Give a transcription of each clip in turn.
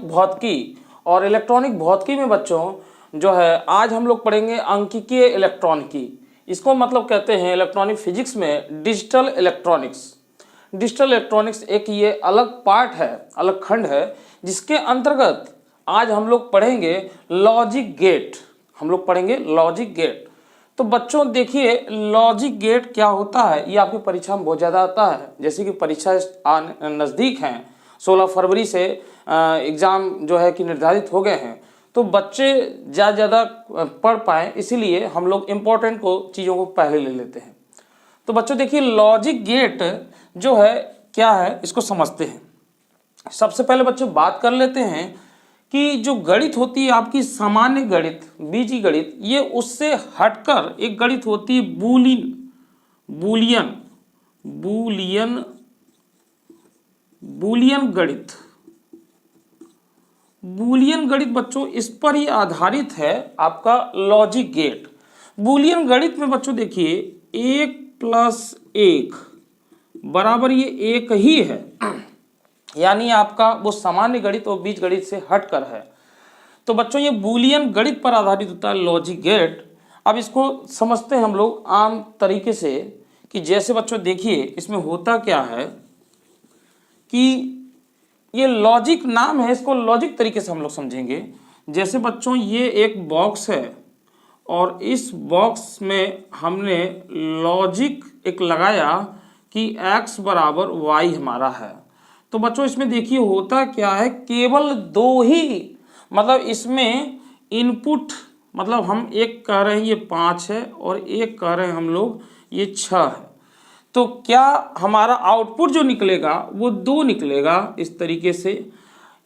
भौतिकी और इलेक्ट्रॉनिक भौतिकी में बच्चों जो है आज हम लोग पढ़ेंगे अंकिकीय इलेक्ट्रॉनिकी। इसको मतलब कहते हैं इलेक्ट्रॉनिक फिजिक्स में डिजिटल इलेक्ट्रॉनिक्स। डिजिटल इलेक्ट्रॉनिक्स एक ये अलग पार्ट है, अलग खंड है, जिसके अंतर्गत आज हम लोग पढ़ेंगे लॉजिक गेट। हम लोग पढ़ेंगे लॉजिक गेट। तो बच्चों देखिए लॉजिक गेट क्या होता है, ये आपकी परीक्षा में बहुत ज़्यादा आता है। जैसे कि परीक्षा नज़दीक हैं, 16 फरवरी से एग्ज़ाम जो है कि निर्धारित हो गए हैं, तो बच्चे ज़्यादा पढ़ पाएँ इसीलिए हम लोग इम्पोर्टेंट चीज़ों को पहले ले लेते हैं। तो बच्चों देखिए लॉजिक गेट जो है क्या है, इसको समझते हैं। सबसे पहले बच्चों बात कर लेते हैं कि जो गणित होती है आपकी सामान्य गणित, बीजी गणित, ये उससे हटकर एक गणित होती है बूलियन गणित। बूलियन गणित बच्चों इस पर ही आधारित है आपका लॉजिक गेट। बूलियन गणित में बच्चों देखिए 1+1 बराबर ये एक ही है, यानी आपका वो सामान्य गणित और बीजगणित से हटकर है। तो बच्चों ये बूलियन गणित पर आधारित होता है लॉजिक गेट। अब इसको समझते हैं हम लोग आम तरीके से कि जैसे बच्चों देखिए इसमें होता क्या है कि ये लॉजिक नाम है, इसको लॉजिक तरीके से हम लोग समझेंगे। जैसे बच्चों ये एक बॉक्स है और इस बॉक्स में हमने लॉजिक एक लगाया कि x बराबर y हमारा है। तो बच्चों इसमें देखिए होता क्या है, केवल दो ही मतलब इसमें इनपुट, मतलब हम एक कह रहे हैं ये 5 है और एक कह रहे हैं हम लोग ये 6 है। तो क्या हमारा आउटपुट जो निकलेगा वो 2 निकलेगा इस तरीके से।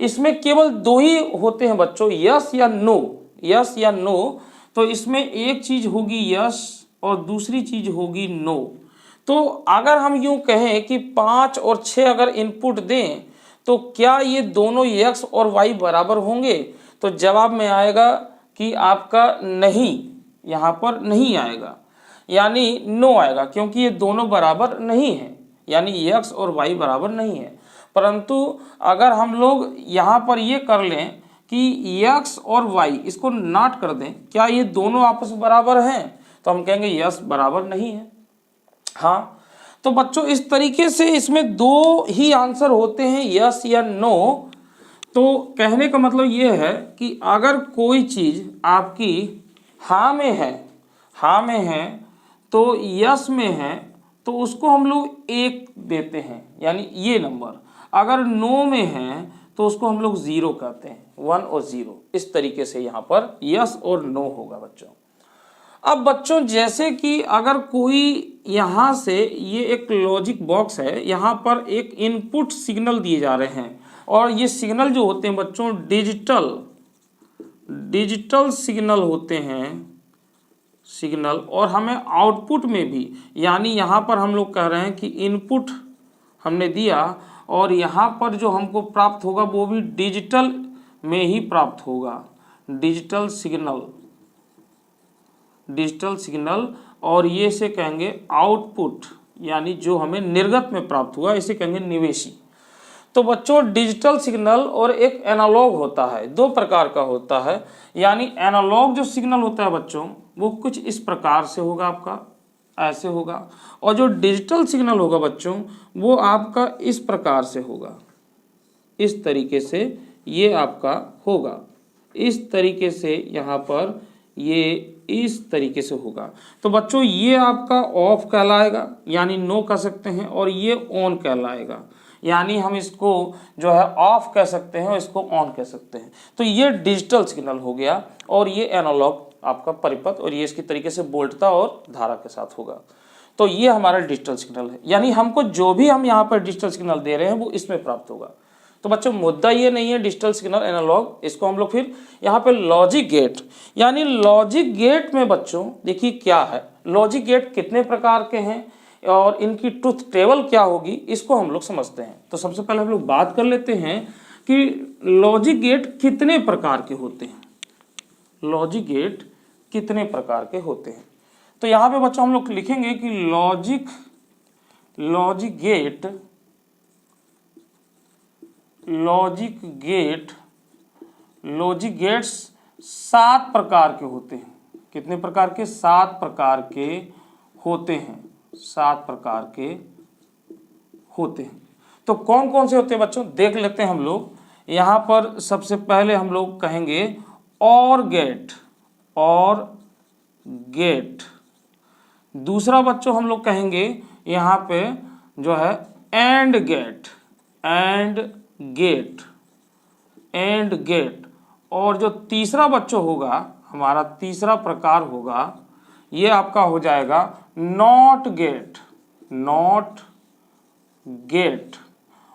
इसमें केवल 2 ही होते हैं बच्चों, यस या नो, यस या नो। तो इसमें एक चीज होगी यस और दूसरी चीज होगी नो। तो अगर हम यूं कहें कि 5 और 6 अगर इनपुट दें तो क्या ये दोनों x और y बराबर होंगे? तो जवाब में आएगा कि आपका नहीं, यहाँ पर नहीं आएगा, यानी नो आएगा, क्योंकि ये दोनों बराबर नहीं है, यानी x और y बराबर नहीं है। परंतु अगर हम लोग यहाँ पर ये कर लें कि x और y इसको नॉट कर दें, क्या ये दोनों आपस में बराबर हैं? तो हम कहेंगे यस बराबर नहीं है। हाँ, तो बच्चों इस तरीके से इसमें 2 ही आंसर होते हैं, यस या नो। तो कहने का मतलब ये है कि अगर कोई चीज़ आपकी हाँ में है तो यस में है तो उसको हम लोग 1 देते हैं, यानी ये नंबर। अगर नो में है तो उसको हम लोग 0 कहते हैं, 1 और 0। इस तरीके से यहाँ पर यस और नो होगा बच्चों। अब बच्चों जैसे कि अगर कोई यहाँ से ये एक लॉजिक बॉक्स है, यहाँ पर एक इनपुट सिग्नल दिए जा रहे हैं और ये सिग्नल जो होते हैं बच्चों डिजिटल सिग्नल होते हैं, सिग्नल। और हमें आउटपुट में भी, यानी यहाँ पर हम लोग कह रहे हैं कि इनपुट हमने दिया और यहाँ पर जो हमको प्राप्त होगा वो भी डिजिटल में ही प्राप्त होगा, डिजिटल सिग्नल। और ये से कहेंगे आउटपुट, यानी जो हमें निर्गत में प्राप्त हुआ इसे कहेंगे निवेशी। तो बच्चों डिजिटल सिग्नल और एक एनालॉग होता है, 2 प्रकार का होता है। यानी एनालॉग जो सिग्नल होता है बच्चों वो कुछ इस प्रकार से होगा, आपका ऐसे होगा, और जो डिजिटल सिग्नल होगा बच्चों वो आपका इस प्रकार से होगा, इस तरीके से ये आपका होगा, इस तरीके से यहाँ पर ये इस तरीके से होगा। तो बच्चों ये आपका ऑफ कहलाएगा, यानी नो कह सकते हैं, और ये ऑन कहलाएगा, यानी हम इसको जो है ऑफ कह सकते हैं और इसको ऑन कह सकते हैं। तो ये डिजिटल सिग्नल हो गया और ये एनालॉग आपका परिपथ, और ये इसकी तरीके से वोल्टता और धारा के साथ होगा। तो ये हमारा डिजिटल सिग्नल है, यानी हमको जो भी हम यहाँ पर डिजिटल सिग्नल दे रहे हैं वो इसमें प्राप्त होगा। तो बच्चों मुद्दा ये नहीं है डिजिटल सिग्नल एनालॉग, इसको हम लोग फिर यहाँ पे लॉजिक गेट, यानी लॉजिक गेट में बच्चों देखिए क्या है, लॉजिक गेट कितने प्रकार के हैं और इनकी ट्रुथ टेबल क्या होगी, इसको हम लोग समझते हैं। तो सबसे पहले हम लोग बात कर लेते हैं कि लॉजिक गेट कितने प्रकार के होते हैं, लॉजिक गेट कितने प्रकार के होते हैं। तो यहाँ पे बच्चों हम लोग लिखेंगे कि लॉजिक गेट लॉजिक गेट्स 7 प्रकार के होते हैं। कितने प्रकार के? 7 प्रकार के होते हैं। 7 प्रकार के होते हैं। तो कौन कौन से होते हैं बच्चों, देख लेते हैं हम लोग। यहाँ पर सबसे पहले हम लोग कहेंगे और गेट, और गेट। दूसरा बच्चों हम लोग कहेंगे यहाँ पे जो है AND gate, AND gate, AND gate. और जो तीसरा बच्चों होगा, हमारा तीसरा प्रकार होगा, ये आपका हो जाएगा नॉट गेट, नॉट गेट।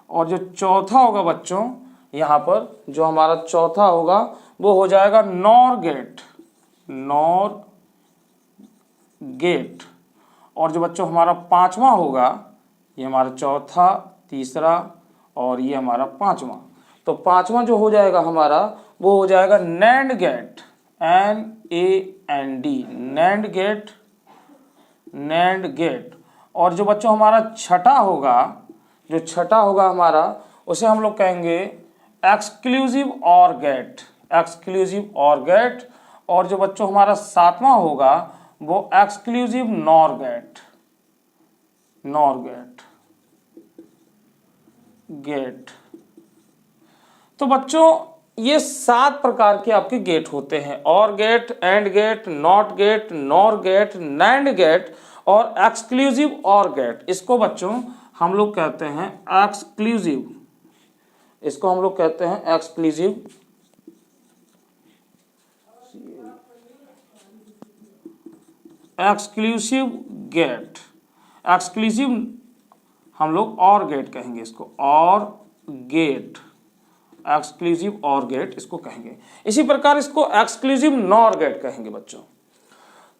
और जो चौथा होगा बच्चों, यहाँ पर जो हमारा चौथा होगा वो हो जाएगा नॉर गेट, नॉर गेट। और जो बच्चों हमारा पांचवा होगा, ये हमारा चौथा, तीसरा और ये हमारा पांचवा। तो पांचवा जो हो जाएगा हमारा वो हो जाएगा NAND gate, NAND, NAND gate, NAND gate. और जो बच्चों हमारा छठा होगा, जो छठा होगा हमारा, उसे हम लोग कहेंगे exclusive OR gate, exclusive OR gate. और जो बच्चों हमारा सातवां होगा वो exclusive NOR gate, NOR gate, gate. तो बच्चों ये 7 प्रकार के आपके गेट होते हैं, OR gate, AND gate, NOT gate, NOR gate, NAND gate और एक्सक्लूसिव और गेट। इसको बच्चों हम लोग कहते हैं एक्सक्लूसिव, इसको हम लोग कहते हैं एक्सक्लूसिव, एक्सक्लूसिव गेट। एक्सक्लूसिव हम लोग और गेट कहेंगे इसको, और गेट, एक्सक्लूसिव और गेट इसको कहेंगे। इसी प्रकार इसको एक्सक्लूसिव नॉर गेट कहेंगे बच्चों।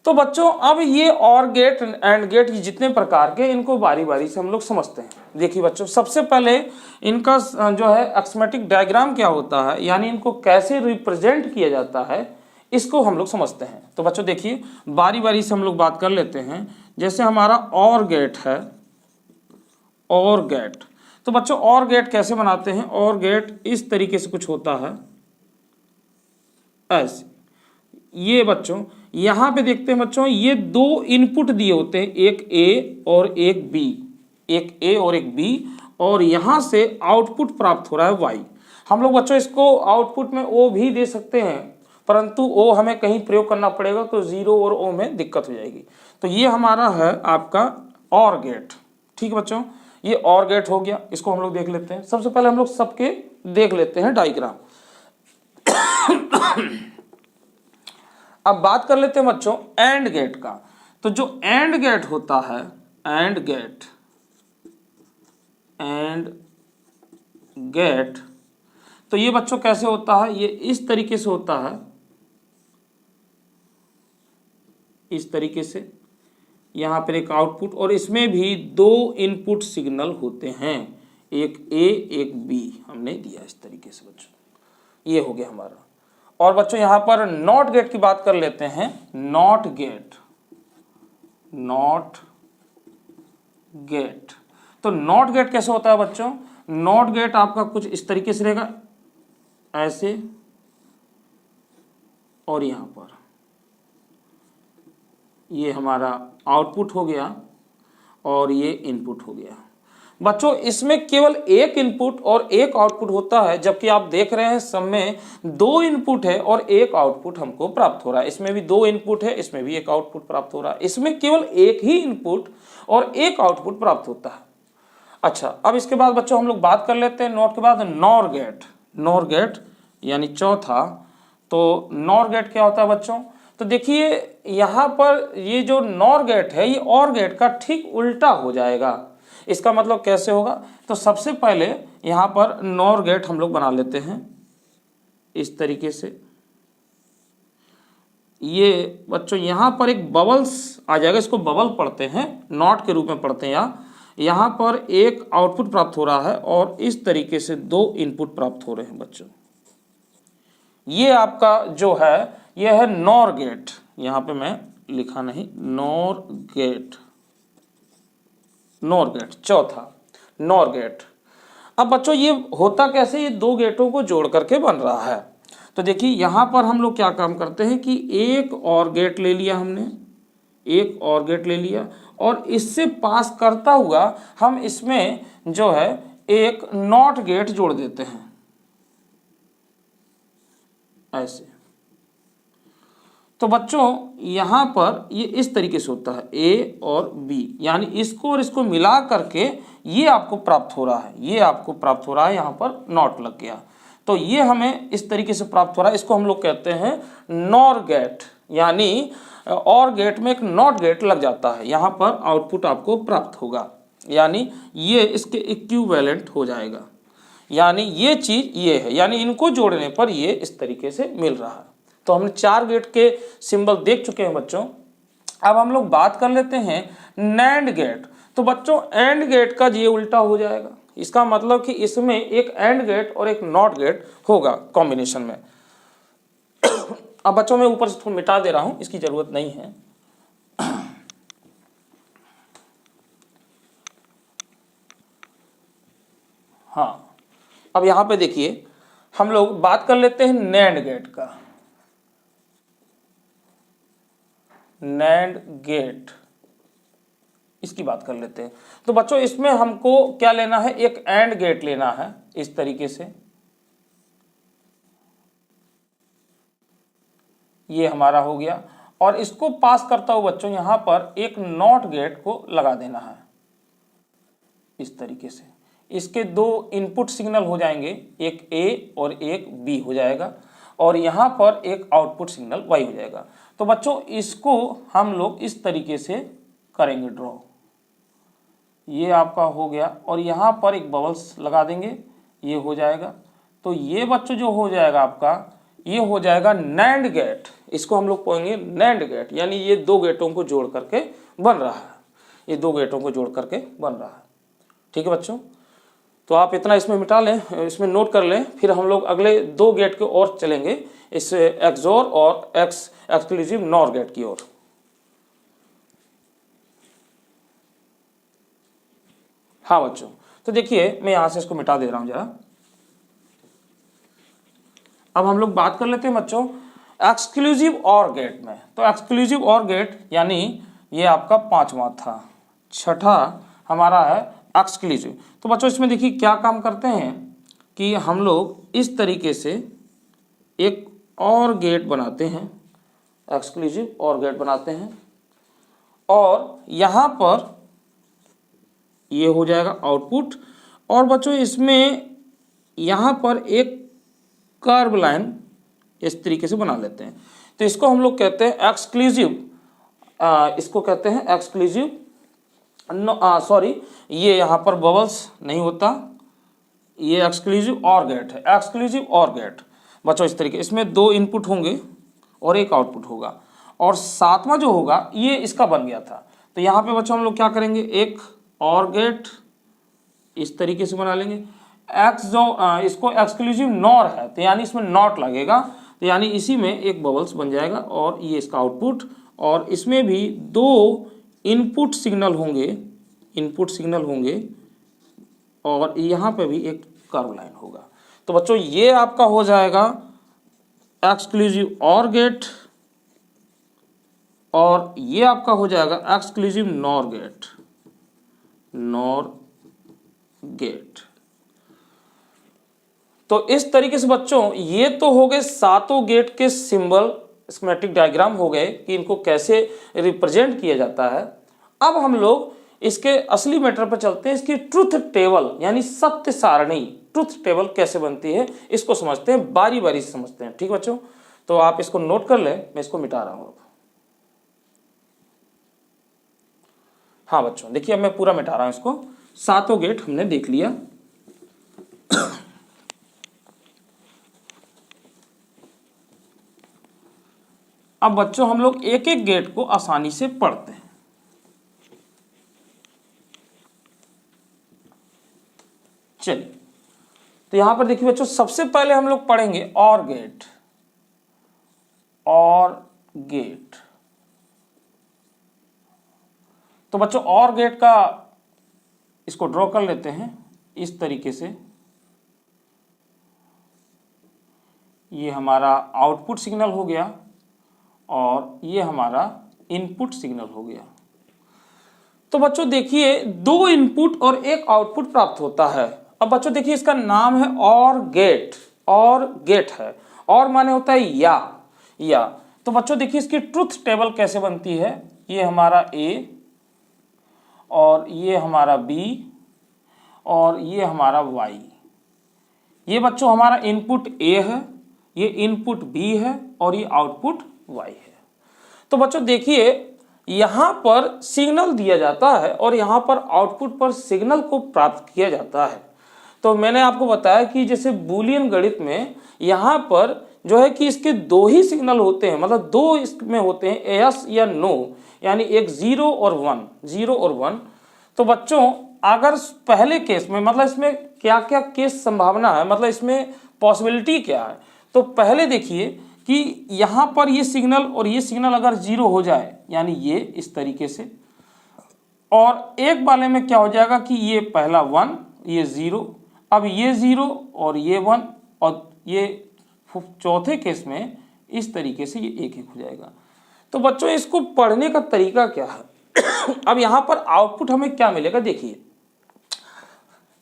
तो बच्चों अब ये और गेट, एंड गेट, जितने प्रकार के, इनको बारी बारी से हम लोग समझते हैं। देखिए बच्चों, सबसे पहले इनका जो है एक्समेटिक डायग्राम क्या होता है, यानी इनको कैसे रिप्रेजेंट किया जाता है, इसको हम लोग समझते हैं। तो बच्चों देखिए बारी बारी से हम लोग बात कर लेते हैं। जैसे हमारा और गेट है, और गेट। तो बच्चों और गेट कैसे बनाते हैं? और गेट इस तरीके से कुछ होता है, ऐसे। ये बच्चों यहां पे देखते हैं बच्चों, ये 2 इनपुट दिए होते हैं, एक ए और एक बी, एक ए और एक बी, और यहां से आउटपुट प्राप्त हो रहा है वाई। हम लोग बच्चों इसको आउटपुट में ओ भी दे सकते हैं, परंतु ओ हमें कहीं प्रयोग करना पड़ेगा तो 0 और ओ में दिक्कत हो जाएगी। तो ये हमारा है आपका और गेट। ठीक है बच्चों, ये और गेट हो गया। इसको हम लोग देख लेते हैं। सबसे पहले हम लोग सबके देख लेते हैं डायग्राम। अब बात कर लेते हैं बच्चों एंड गेट का। तो जो एंड गेट होता है, एंड गेट, एंड गेट, तो ये बच्चों कैसे होता है? ये इस तरीके से होता है, इस तरीके से। यहां पर एक आउटपुट, और इसमें भी 2 इनपुट सिग्नल होते हैं, एक ए एक बी हमने दिया इस तरीके से बच्चों। ये हो गया हमारा। और बच्चों यहां पर नॉट गेट की बात कर लेते हैं। Not gate, NOT gate. तो नॉट गेट कैसे होता है बच्चों? नॉट गेट आपका कुछ इस तरीके से रहेगा, ऐसे, और यहां पर ये हमारा आउटपुट हो गया और ये इनपुट हो गया। बच्चों इसमें केवल एक इनपुट और एक आउटपुट होता है, जबकि आप देख रहे हैं सब में 2 इनपुट है और एक आउटपुट हमको प्राप्त हो रहा है। इसमें भी 2 इनपुट है, इसमें भी एक आउटपुट प्राप्त हो रहा है। इसमें केवल एक ही इनपुट और एक आउटपुट प्राप्त होता है। अच्छा, अब इसके बाद बच्चों हम लोग बात कर लेते हैं नॉट के बाद नॉर गेट। नॉर गेट यानी चौथा। तो नॉर गेट क्या होता है बच्चों? तो देखिए यहाँ पर ये जो नॉर गेट है, ये और गेट का ठीक उल्टा हो जाएगा। इसका मतलब कैसे होगा? तो सबसे पहले यहाँ पर नॉर गेट हम लोग बना लेते हैं इस तरीके से। ये बच्चों यहाँ पर एक बबल्स आ जाएगा, इसको बबल पढ़ते हैं, नॉट के रूप में पढ़ते हैं। यहाँ पर एक आउटपुट प्राप्त हो रहा है और इस तरीके से 2 इनपुट प्राप्त हो रहे हैं बच्चों। ये आपका जो है ये है नॉर गेट। यहाँ पे मैं लिखा नहीं, नॉर गेट, नॉर गेट चौथा, नॉर गेट। अब बच्चों ये होता कैसे? ये 2 गेटों को जोड़ करके बन रहा है। तो देखिए यहाँ पर हम लोग क्या काम करते हैं कि एक और गेट ले लिया हमने, एक और गेट ले लिया और इससे पास करता हुआ हम इसमें जो है एक नॉट गेट जोड़ देते हैं ऐसे। तो बच्चों यहाँ पर ये इस तरीके से होता है ए और बी, यानी इसको और इसको मिला करके ये आपको प्राप्त हो रहा है, ये आपको प्राप्त हो रहा है, यहाँ पर नॉट लग गया। तो ये हमें इस तरीके से प्राप्त हो रहा है, इसको हम लोग कहते हैं नॉर गेट, यानी और गेट में एक नॉट गेट लग जाता है, यहाँ पर आउटपुट आपको प्राप्त होगा, यानी ये इसके इक्विवेलेंट हो जाएगा, यानी ये चीज़ ये है, यानी इनको जोड़ने पर ये इस तरीके से मिल रहा है। तो हमने 4 गेट के सिंबल देख चुके हैं बच्चों। अब हम लोग बात कर लेते हैं नैंड गेट। तो बच्चों एंड गेट का ये उल्टा हो जाएगा, इसका मतलब कि इसमें एक एंड गेट और एक नॉट गेट होगा कॉम्बिनेशन में। अब बच्चों मैं ऊपर से मिटा दे रहा हूं, इसकी जरूरत नहीं है। हाँ, अब यहां पे देखिए हम लोग बात कर लेते हैं नैंड गेट का। नैंड गेट, इसकी बात कर लेते हैं। तो बच्चों इसमें हमको क्या लेना है, एक एंड गेट लेना है इस तरीके से, ये हमारा हो गया, और इसको पास करता हुआ बच्चों यहां पर एक नॉट गेट को लगा देना है इस तरीके से। इसके 2 इनपुट सिग्नल हो जाएंगे, एक ए और एक बी हो जाएगा, और यहां पर एक आउटपुट सिग्नल वाई हो जाएगा। तो बच्चों इसको हम लोग इस तरीके से करेंगे ड्रॉ, ये आपका हो गया, और यहाँ पर एक बबल्स लगा देंगे, ये हो जाएगा। तो ये बच्चों जो हो जाएगा आपका, ये हो जाएगा नैंड गेट, इसको हम लोग कहेंगे नैंड गेट, यानी ये 2 गेटों को जोड़ करके बन रहा है, ये 2 गेटों को जोड़ करके बन रहा है। ठीक है बच्चों, तो आप इतना इसमें मिटा लें, इसमें नोट कर लें, फिर हम लोग अगले 2 गेट के और चलेंगे, इस एक्सोर और एक्सक्लूसिव नॉर गेट की ओर। हाँ बच्चों, तो देखिए मैं यहां से इसको मिटा दे रहा हूं जरा। अब हम लोग बात कर लेते हैं बच्चों एक्सक्लूसिव और गेट में। तो एक्सक्लूसिव और गेट यानी ये आपका 5वां था, 6ठा हमारा है एक्सक्लूसिव। तो बच्चों इसमें देखिए क्या काम करते हैं कि हम लोग इस तरीके से एक और गेट बनाते हैं, एक्सक्लूसिव और गेट बनाते हैं, और यहाँ पर ये हो जाएगा आउटपुट, और बच्चों इसमें यहाँ पर एक कर्व लाइन इस तरीके से बना लेते हैं। तो इसको हम लोग कहते हैं एक्सक्लूसिव, इसको कहते हैं एक्सक्लूसिव, सॉरी ये यहाँ पर बबल्स नहीं होता, ये एक्सक्लूसिव और गेट है, एक्सक्लूसिव और गेट। बच्चों इस तरीके, इसमें 2 इनपुट होंगे और एक आउटपुट होगा, और 7वां जो होगा ये इसका बन गया था। तो यहाँ पे बच्चों हम लोग क्या करेंगे, एक और गेट इस तरीके से बना लेंगे। इसको एक्सक्लूसिव नॉर है, तो यानी इसमें नॉट लगेगा, तो यानी इसी में एक बबल्स बन जाएगा, और ये इसका आउटपुट, और इसमें भी 2 इनपुट सिग्नल होंगे, और यहाँ पे भी एक कर्व लाइन होगा। तो बच्चों ये आपका हो जाएगा एक्सक्लूसिव और गेट, और ये आपका हो जाएगा एक्सक्लूसिव नॉर गेट। तो इस तरीके से बच्चों ये तो हो गए 7 गेट के सिंबल, स्कीमेटिक डायग्राम हो गए कि इनको कैसे रिप्रेजेंट किया जाता है। अब हम लोग इसके असली मैटर पर चलते हैं, इसकी ट्रुथ टेबल यानी सत्य सारणी, ट्रुथ टेबल कैसे बनती है इसको समझते हैं, बारी बारी से समझते हैं। ठीक बच्चों, तो आप इसको नोट कर लें, मैं इसको मिटा रहा हूं। हाँ बच्चों देखिए अब मैं पूरा मिटा रहा हूं इसको, 7 गेट हमने देख लिया। अब बच्चों हम लोग एक एक गेट को आसानी से पढ़ते हैं। चलिए, तो यहां पर देखिए बच्चों सबसे पहले हम लोग पढ़ेंगे और गेट, तो बच्चों और गेट का इसको ड्रॉ कर लेते हैं इस तरीके से। ये हमारा आउटपुट सिग्नल हो गया और ये हमारा इनपुट सिग्नल हो गया। तो बच्चों देखिए 2 इनपुट और 1 आउटपुट प्राप्त होता है। अब बच्चों देखिए इसका नाम है और गेट, और गेट है, और माने होता है या। तो बच्चों देखिए इसकी ट्रुथ टेबल कैसे बनती है, ये हमारा A और ये हमारा B और ये हमारा Y। ये बच्चों हमारा इनपुट A है, ये इनपुट B है और ये आउटपुट Y है। तो बच्चों देखिए यहाँ पर सिग्नल दिया जाता है और यहाँ पर आउटपुट पर सिग्नल को प्राप्त किया जाता है। तो मैंने आपको बताया कि जैसे बूलियन गणित में यहाँ पर जो है कि इसके 2 ही सिग्नल होते हैं, मतलब 2 इसमें होते हैं, यस या नो, यानी एक 0 और 1। तो बच्चों अगर पहले केस में मतलब इसमें क्या क्या केस संभावना है, मतलब इसमें पॉसिबिलिटी क्या है, तो पहले देखिए कि यहाँ पर ये सिग्नल और ये सिग्नल अगर 0 हो जाए, यानी ये इस तरीके से, और एक वाले में क्या हो जाएगा कि ये पहला 1, ये 0, अब ये 0 और ये 1, और ये चौथे केस में इस तरीके से ये 1 हो जाएगा। तो बच्चों इसको पढ़ने का तरीका क्या है अब यहाँ पर आउटपुट हमें क्या मिलेगा, देखिए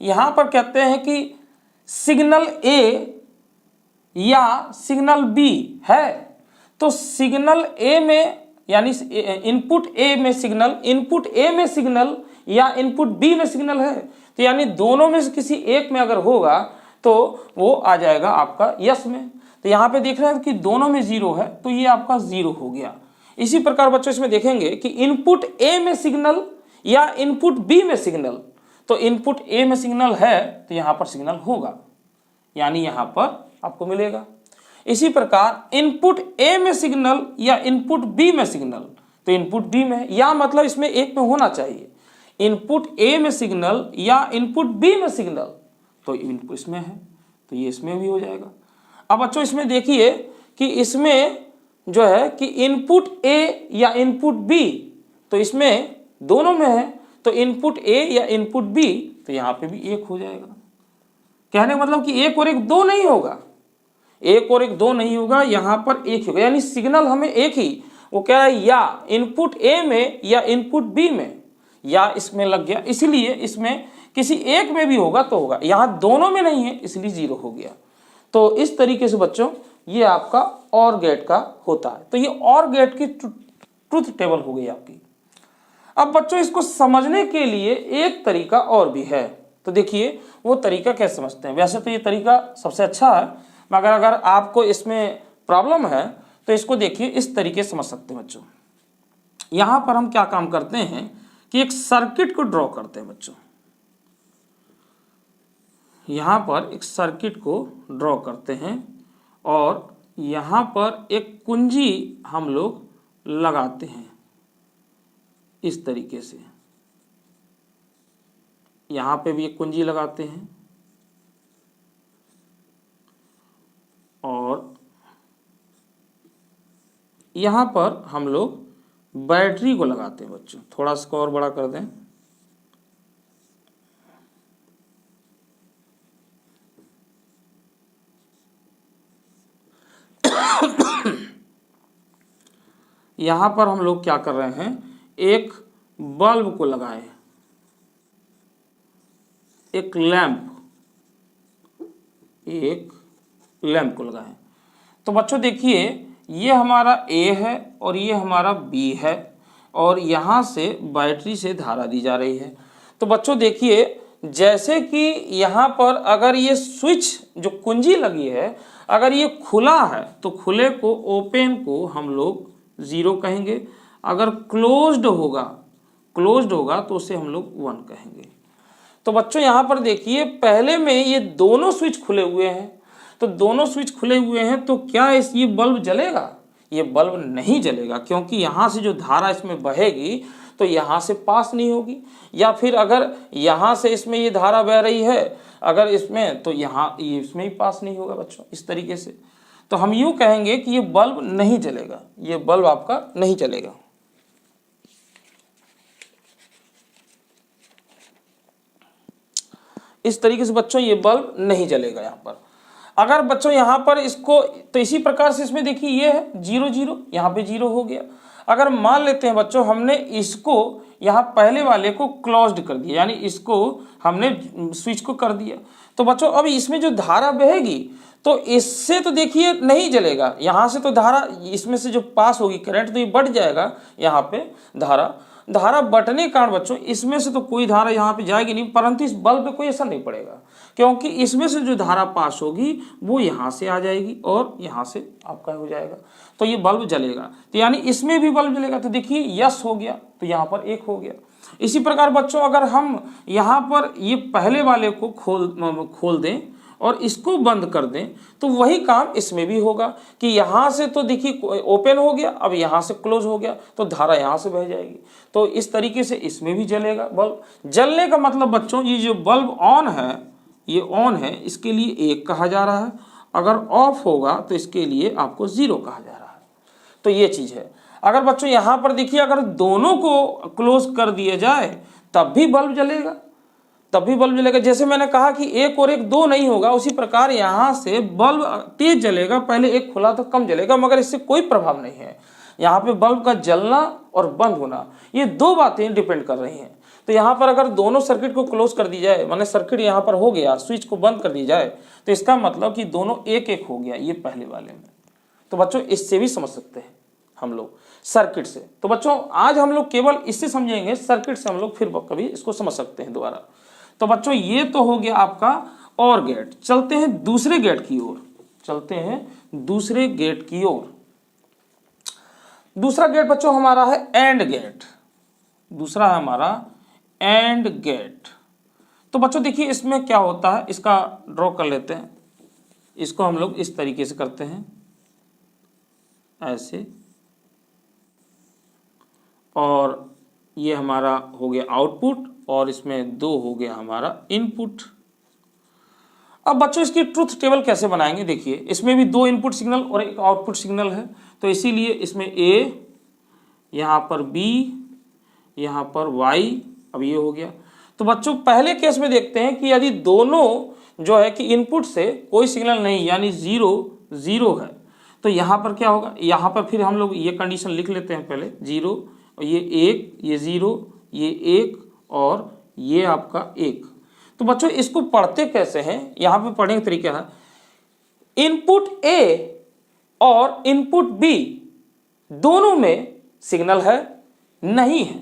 यहाँ पर कहते हैं कि सिग्नल A या सिग्नल B है। तो सिग्नल A में यानी इनपुट A में सिग्नल या इनपुट B में सिग्नल है, तो यानी दोनों में से किसी एक में अगर होगा तो वो आ जाएगा आपका यस में। तो यहाँ पे देख रहे हैं कि दोनों में 0 है, तो ये आपका 0 हो गया। इसी प्रकार बच्चों इसमें देखेंगे कि इनपुट A में सिग्नल या इनपुट B में सिग्नल, तो इनपुट A में सिग्नल है तो यहाँ पर सिग्नल होगा, यानी यहाँ पर आपको मिलेगा। इसी प्रकार इनपुट A में सिग्नल या इनपुट B में सिग्नल, तो इनपुट B में, या मतलब इसमें एक में होना चाहिए, इनपुट A में सिग्नल या इनपुट B में सिग्नल, तो इनपुट इसमें है तो ये इसमें भी हो जाएगा। अब बच्चों इसमें देखिए कि इसमें जो है कि इनपुट A या इनपुट B, तो इसमें दोनों में है, तो इनपुट A या इनपुट B, तो यहाँ पे भी 1 हो जाएगा। कहने का मतलब कि 1 और 1 2 नहीं होगा, 1 और 1 2 नहीं होगा, यहाँ पर 1 होगा, यानी सिग्नल हमें एक ही, वो कह रहा है या इनपुट A में या इनपुट B में, या इसमें लग गया, इसलिए इसमें किसी एक में भी होगा तो होगा, यहाँ दोनों में नहीं है इसलिए 0 हो गया। तो इस तरीके से बच्चों ये आपका और गेट का होता है। तो ये और गेट की ट्रुथ टेबल हो गई आपकी। अब बच्चों इसको समझने के लिए एक तरीका और भी है, तो देखिए वो तरीका कैसे समझते हैं। वैसे तो ये तरीका सबसे अच्छा है, मगर अगर आपको इसमें प्रॉब्लम है तो इसको देखिए इस तरीके से समझ सकते हैं बच्चों। यहाँ पर हम क्या काम करते हैं कि एक सर्किट को ड्रॉ करते हैं बच्चों, यहाँ पर एक सर्किट को ड्रॉ करते हैं और यहाँ पर एक कुंजी हम लोग लगाते हैं इस तरीके से, यहाँ पे भी एक कुंजी लगाते हैं और यहाँ पर हम लोग बैटरी को लगाते हैं बच्चों। थोड़ा सा और बड़ा कर दें, यहाँ पर हम लोग क्या कर रहे हैं, एक बल्ब को लगाए, एक लैंप को लगाएं। तो बच्चों देखिए ये हमारा A है और ये हमारा B है और यहाँ से बैटरी से धारा दी जा रही है। तो बच्चों देखिए जैसे कि यहाँ पर अगर ये स्विच जो कुंजी लगी है अगर ये खुला है तो खुले को, ओपन को हम लोग 0 कहेंगे, अगर क्लोज्ड होगा तो उसे हम लोग 1 कहेंगे। तो बच्चों यहाँ पर देखिए पहले में ये दोनों स्विच खुले हुए हैं, तो दोनों स्विच खुले हुए हैं तो क्या ये बल्ब जलेगा? ये बल्ब नहीं जलेगा, क्योंकि यहाँ से जो धारा इसमें बहेगी तो यहाँ से पास नहीं होगी, या फिर अगर यहाँ से इसमें ये धारा बह रही है अगर इसमें, तो यहाँ ये इसमें ही पास नहीं होगा बच्चों, इस तरीके से। तो हम यूँ कहेंगे कि ये बल्ब नहीं जलेगा, ये बल्ब आपका नहीं जलेगा। इस तरीके से बच्चों ये बल्ब नहीं जलेगा यहाँ पर। अगर बच्चों यहाँ पर इसको, तो इसी प्रकार से इसमें देखिए ये है 0 0, यहाँ पे 0 हो गया। अगर मान लेते हैं बच्चों हमने इसको यहाँ पहले वाले को क्लोज्ड कर दिया, यानी इसको हमने स्विच को कर दिया, तो बच्चों अब इसमें जो धारा बहेगी तो इससे तो देखिए नहीं जलेगा, यहाँ से तो धारा इसमें से जो पास होगी करंट तो ये बढ़ जाएगा, यहाँ पे धारा बटने के कारण बच्चों इसमें से तो कोई धारा यहाँ पे जाएगी नहीं, परंतु इस बल्ब पे कोई असर नहीं पड़ेगा, क्योंकि इसमें से जो धारा पास होगी वो यहाँ से आ जाएगी और यहाँ से आपका हो जाएगा, तो ये बल्ब जलेगा। तो यानी इसमें भी बल्ब जलेगा, तो देखिए यस हो गया, तो यहाँ पर 1 हो गया। इसी प्रकार बच्चों अगर हम यहाँ पर ये पहले वाले को खोल दें और इसको बंद कर दें तो वही काम इसमें भी होगा कि यहाँ से तो देखिए ओपन हो गया, अब यहाँ से क्लोज हो गया तो धारा यहाँ से बह जाएगी, तो इस तरीके से इसमें भी जलेगा बल्ब। जलने का मतलब बच्चों ये जो बल्ब ऑन है, ये ऑन है, इसके लिए 1 कहा जा रहा है, अगर ऑफ होगा तो इसके लिए आपको 0 कहा जा रहा है, तो ये चीज़ है। अगर बच्चों यहाँ पर देखिए अगर दोनों को क्लोज कर दिया जाए तब भी बल्ब जलेगा, जैसे मैंने कहा कि 1 और 1 2 नहीं होगा, उसी प्रकार यहाँ से बल्ब तेज जलेगा, पहले 1 खुला तो कम जलेगा, मगर इससे कोई प्रभाव नहीं है। यहाँ पे बल्ब का जलना और बंद होना ये 2 बातें डिपेंड कर रही हैं। तो यहाँ पर अगर दोनों सर्किट को क्लोज कर दी जाए, माने सर्किट यहाँ पर हो गया, स्विच को बंद कर दी जाए, तो इसका मतलब कि दोनों 1 1 हो गया, ये पहले वाले में। तो बच्चों इससे भी समझ सकते हैं हम लोग सर्किट से। तो बच्चों आज हम लोग केवल इससे समझेंगे, सर्किट से हम लोग फिर कभी इसको समझ सकते हैं दोबारा। तो बच्चों ये तो हो गया आपका और गेट। चलते हैं दूसरे गेट की ओर, दूसरा गेट बच्चों हमारा है एंड गेट, दूसरा है हमारा एंड गेट। तो बच्चों देखिए इसमें क्या होता है, इसका ड्रॉ कर लेते हैं, इसको हम लोग इस तरीके से करते हैं ऐसे, और ये हमारा हो गया आउटपुट और इसमें 2 हो गया हमारा इनपुट। अब बच्चों इसकी ट्रुथ टेबल कैसे बनाएंगे, देखिए इसमें भी 2 इनपुट सिग्नल और 1 आउटपुट सिग्नल है, तो इसीलिए इसमें A, यहाँ पर B, यहाँ पर Y, अब ये हो गया। तो बच्चों पहले केस में देखते हैं कि यदि दोनों जो है कि इनपुट से कोई सिग्नल नहीं, यानी 0 0 है, तो यहाँ पर क्या होगा, यहाँ पर फिर हम लोग ये कंडीशन लिख लेते हैं पहले, 0 और ये 1, ये 0, ये 1 और ये आपका 1। तो बच्चों इसको पढ़ते कैसे हैं, यहाँ पे पढ़ने का तरीका है, इनपुट A और इनपुट B दोनों में सिग्नल है, नहीं है,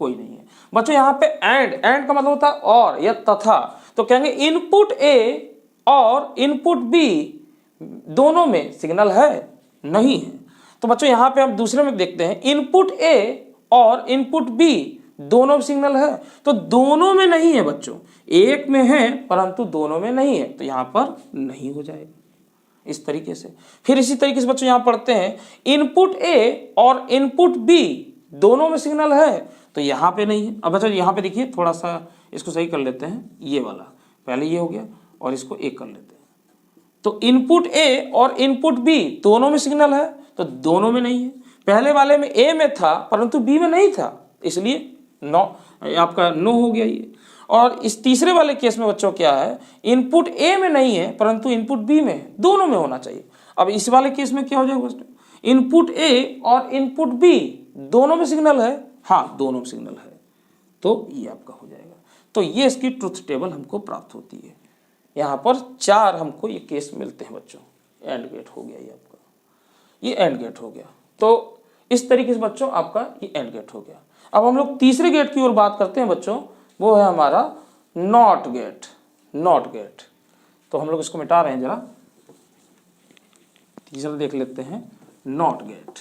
कोई नहीं है। बच्चों यहाँ पे एंड का मतलब होता है और या तथा, तो कहेंगे इनपुट A और इनपुट B दोनों में सिग्नल है, नहीं है। तो बच्चों यहाँ पे हम दूसरे में देखते हैं, इनपुट A और इनपुट B दोनों में सिग्नल है, तो दोनों में नहीं है बच्चों, एक में है परंतु दोनों में नहीं है, तो यहाँ पर नहीं हो जाएगा इस तरीके से। फिर इसी तरीके से बच्चों यहाँ पढ़ते हैं, इनपुट A और इनपुट B दोनों में सिग्नल है, तो यहाँ पे नहीं है। अब बच्चों यहाँ पे देखिए थोड़ा सा इसको सही कर लेते हैं, ये वाला पहले ये हो गया और इसको 1 कर लेते हैं। तो इनपुट A और इनपुट B दोनों में सिग्नल है, तो दोनों में नहीं है। पहले वाले में A में था परंतु B में नहीं था, इसलिए आपका नो हो गया ये। और इस तीसरे वाले केस में बच्चों क्या है, इनपुट A में नहीं है परंतु इनपुट B में है, दोनों में होना चाहिए। अब इस वाले केस में क्या हो जाएगा, इनपुट A और इनपुट B दोनों में सिग्नल है, हाँ दोनों में सिग्नल है, तो ये आपका हो जाएगा। तो ये इसकी ट्रुथ टेबल हमको प्राप्त होती है। यहाँ पर 4 हमको ये केस मिलते हैं बच्चों। एंड गेट हो गया ये आपका, ये एंड गेट हो गया। तो इस तरीके से बच्चों आपका ये एंड गेट हो गया। अब हम लोग तीसरे गेट की ओर बात करते हैं बच्चों, वो है हमारा नॉट गेट। नॉट गेट, तो हम लोग इसको मिटा रहे हैं जरा, तीसरा देख लेते हैं नॉट गेट।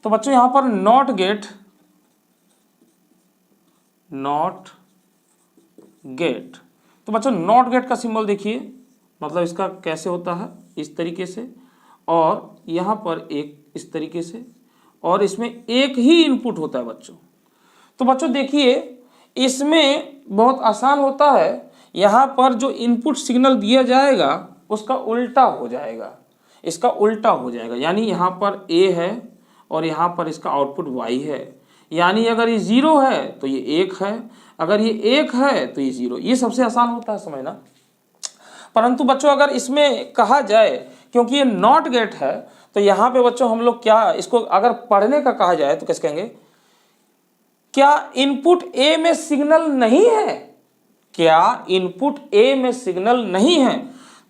तो बच्चों यहाँ पर नॉट गेट, नॉट गेट, तो बच्चों नॉट गेट का सिंबल देखिए, मतलब इसका कैसे होता है, इस तरीके से, और यहाँ पर एक इस तरीके से, और इसमें एक ही इनपुट होता है बच्चों। तो बच्चों देखिए इसमें बहुत आसान होता है, यहाँ पर जो इनपुट सिग्नल दिया जाएगा उसका उल्टा हो जाएगा, इसका उल्टा हो जाएगा, यानी यहाँ पर A है और यहाँ पर इसका आउटपुट Y है, यानी अगर ये 0 है तो ये 1 है, अगर ये 1 है तो ये 0। ये सबसे आसान होता है समझना। परंतु बच्चों अगर इसमें कहा जाए, क्योंकि ये नॉट गेट है, तो यहाँ पे बच्चों हम लोग क्या इसको अगर पढ़ने का कहा जाए तो कैसे कहेंगे, क्या इनपुट ए में सिग्नल नहीं है, क्या इनपुट ए में सिग्नल नहीं है।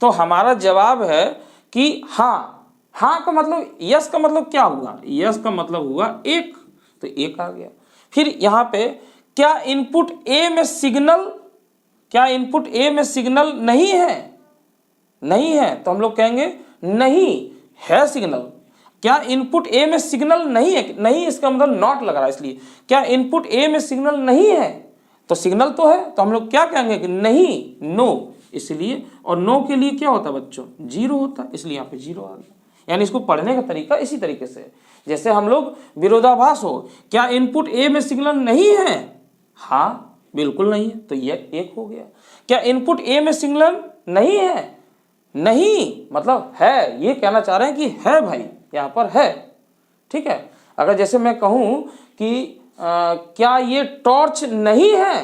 तो हमारा जवाब है कि हाँ। हाँ का मतलब, यस का मतलब क्या हुआ, यस का मतलब हुआ एक, तो एक आ गया। फिर यहाँ पे क्या इनपुट ए में सिग्नल, क्या इनपुट ए में सिग्नल नहीं है, नहीं है, तो हम लोग कहेंगे नहीं है सिग्नल। क्या इनपुट ए में सिग्नल नहीं है, नहीं इसका मतलब नॉट लग रहा है, इसलिए क्या इनपुट ए में सिग्नल नहीं है, तो सिग्नल तो है, तो हम लोग क्या कहेंगे कि नहीं, नो, इसलिए। और नो के लिए क्या होता है बच्चों, जीरो होता है, इसलिए यहाँ पे जीरो आ गया। यानी इसको पढ़ने का तरीका इसी तरीके से, जैसे हम लोग विरोधाभास हो, क्या इनपुट ए में सिग्नल नहीं है, हाँ बिल्कुल नहीं है, तो ये एक हो गया। क्या इनपुट ए में सिग्नल नहीं है, नहीं मतलब है, ये कहना चाह रहे हैं कि है भाई, यहाँ पर है, ठीक है। अगर जैसे मैं कहूँ कि क्या ये टॉर्च नहीं है,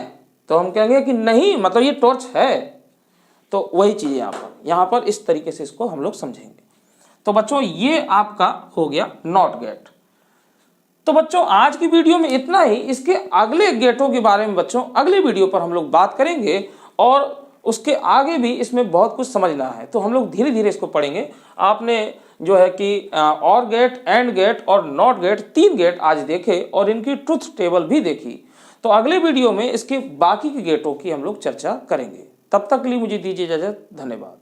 तो हम कहेंगे कि नहीं मतलब ये टॉर्च है, तो वही चीज़ यहाँ पर इस तरीके से इसको हम लोग समझेंगे। तो बच्चों ये आपका हो गया नॉट गेट। तो बच्चों आज की वीडियो में इतना ही। इसके अगले गेटों के बारे में बच्चों अगले वीडियो पर हम लोग बात करेंगे, और उसके आगे भी इसमें बहुत कुछ समझना है, तो हम लोग धीरे धीरे इसको पढ़ेंगे। आपने जो है कि और गेट, एंड गेट और नॉट गेट, 3 गेट आज देखे और इनकी ट्रुथ टेबल भी देखी। तो अगले वीडियो में इसके बाकी के गेटों की हम लोग चर्चा करेंगे। तब तक के लिए मुझे दीजिए इजाजत, धन्यवाद।